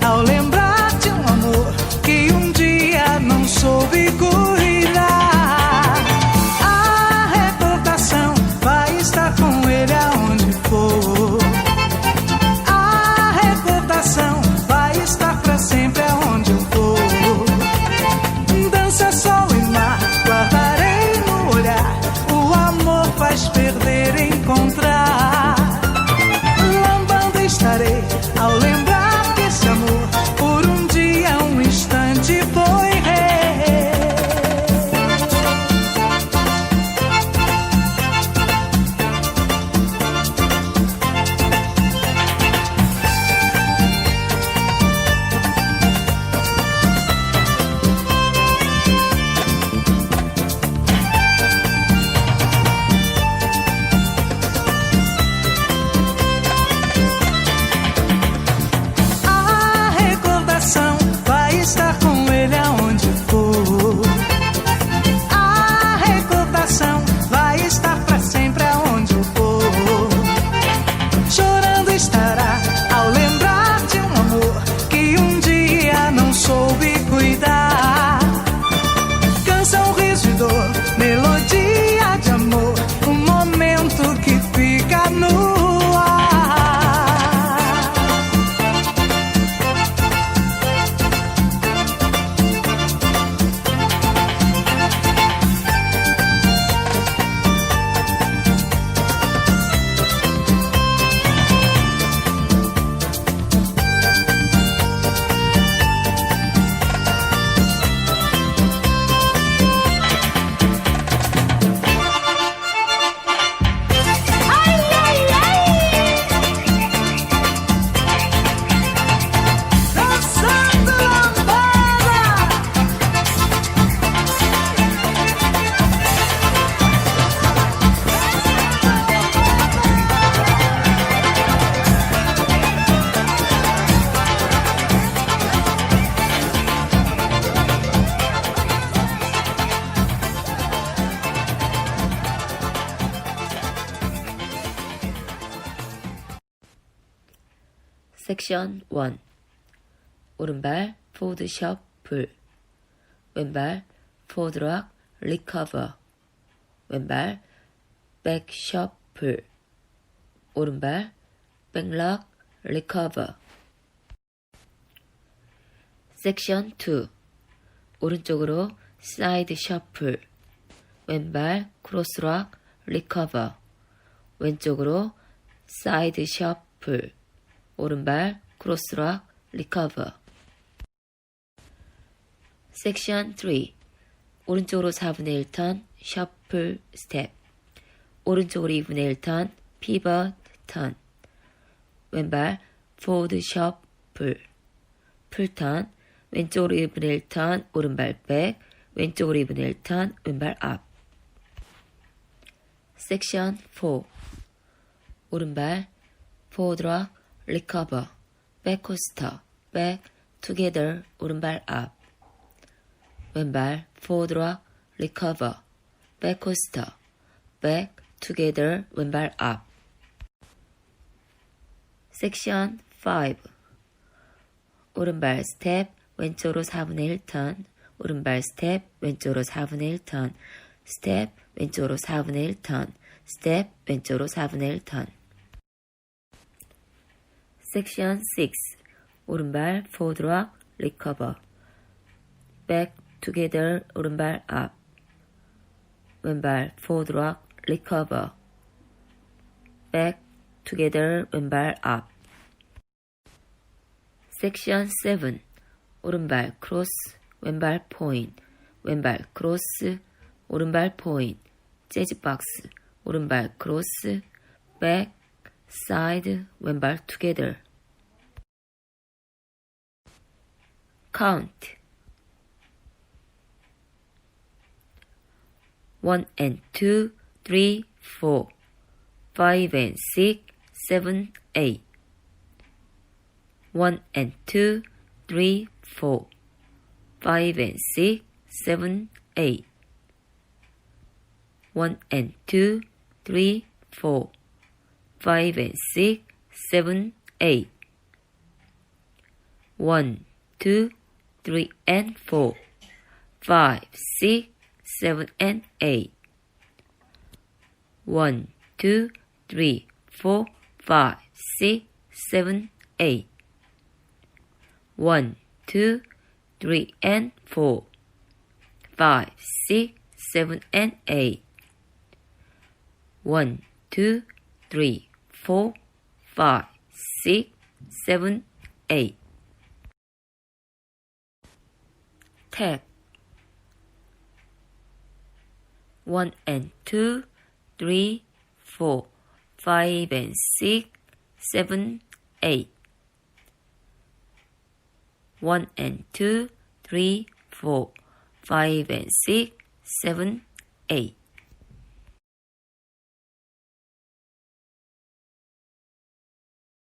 ao lembrar de um amor que um dia não soube cuidar. A recordação vai estar com ele aonde for. A recordação vai estar pra sempre aonde eu for. Dança, sol e mar, guardarei no olhar. O amor faz perder, encontrar. Lambando estarei ao lembrar que esse amor por um dia, um instante foi rei. A recordação vai estar com ele aonde for. A recordação vai estar pra sempre aonde eu for. Chorando estará ao lembrar de um amor que um dia não soube cuidar. Canção, riso e dor, melodia de amor, um momento que fica no ar. Dançando lambada. 섹션 1. 오른발 포워드 셔플, 왼발 포워드 락 리커버, 왼발 백 셔플, 오른발 백락 리커버. 섹션 2. 오른쪽으로 사이드 셔플, 왼발 크로스 락 리커버, 왼쪽으로 사이드 셔플, 오른발 크로스 락 리커버. 섹션 3. 오른쪽으로 4분의 1 턴, 셔플 스텝, 오른쪽으로 2분의 1 턴, 피벗 턴, 왼발 포워드 셔플, 풀턴, 왼쪽으로 2분의 1 턴, 오른발 백, 왼쪽으로 2분의 1 턴, 왼발 앞. 섹션 4. 오른발 포워드 락 리커버, 백코스터, 백, 투게더, 오른발 앞, 왼발 포워드 락 리커버, 백코스터, 백, 투게더, 왼발 앞. 섹션 5. 오른발 스텝, 왼쪽으로 4분의 1 턴, 오른발 스텝, 왼쪽으로 4분의 1 턴, 스텝, 왼쪽으로 4분의 1 턴, 스텝, 왼쪽으로 4분의 1 턴. 섹션 6. 오른발 포워드 락 리커버, 백 투게더, 오른발 앞, 왼발 포워드 락 리커버, 백 투게더, 왼발 앞. 섹션 7. 오른발 크로스, 왼발 포인트, 왼발 크로스, 오른발 포인트, 재즈 박스, 오른발 크로스, 백, 사이드, 왼발 투게더. count 1 and 2, 3, 4, 5 and 6, 7, 8. 1 and 2, 3, 4, 5 and 6, 7, 8. 1 and 2, 3, 4, 5 and 6, 7, 8. 1, 2, 3, and 4, 5, 6, 7, and 8. 1, 2, 3, 4, 5, 6, 7, 8. 1, 2, 3, and 4, 5, 6, 7, and 8. 1, 2, 3, 4, 5, 6, 7, 8. Tag 1 and 2, 3, 4, 5 and 6, 7, 8. 1 and 2, 3, 4, 5 and 6, 7, 8.